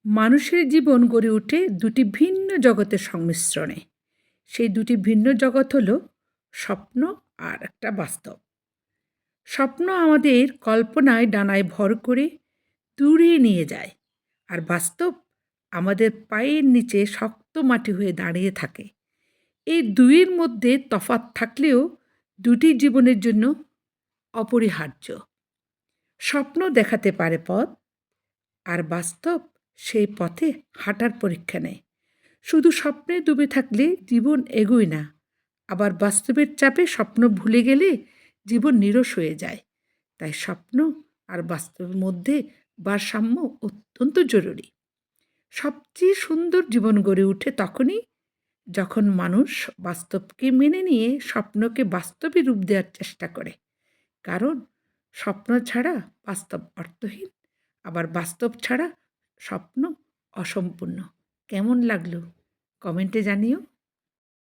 মানুষের জীবন গড়ে ওঠে দুটি ভিন্ন জগতের সংমিশ্রণে। সেই দুটি ভিন্ন জগৎ হলো স্বপ্ন আর একটা বাস্তব। স্বপ্ন আমাদের কল্পনায় ডানায় ভর করে দূরে নিয়ে যায়, আর বাস্তব আমাদের পায়ের নিচে শক্ত মাটি হয়ে দাঁড়িয়ে থাকে। এই দুইয়ের মধ্যে তফাৎ থাকলেও দুটি জীবনের জন্য অপরিহার্য। স্বপ্ন দেখাতে পারে পথ, আর বাস্তব সেই পথে হাঁটার পরীক্ষা নেয়। শুধু স্বপ্নে ডুবে থাকলে জীবন এগোয় না, আবার বাস্তবের চাপে স্বপ্ন ভুলে গেলে জীবন নিরস হয়ে যায়। তাই স্বপ্ন আর বাস্তবের মধ্যে ভারসাম্য অত্যন্ত জরুরি। সবচেয়ে সুন্দর জীবন গড়ে ওঠে তখনই যখন মানুষ বাস্তবকে মেনে নিয়ে স্বপ্নকে বাস্তবে রূপ দেওয়ার চেষ্টা করে। কারণ স্বপ্ন ছাড়া বাস্তব অর্থহীন, আবার বাস্তব ছাড়া স্বপ্ন অসম্পূর্ণ। কেমন লাগলো কমেন্টে জানিও।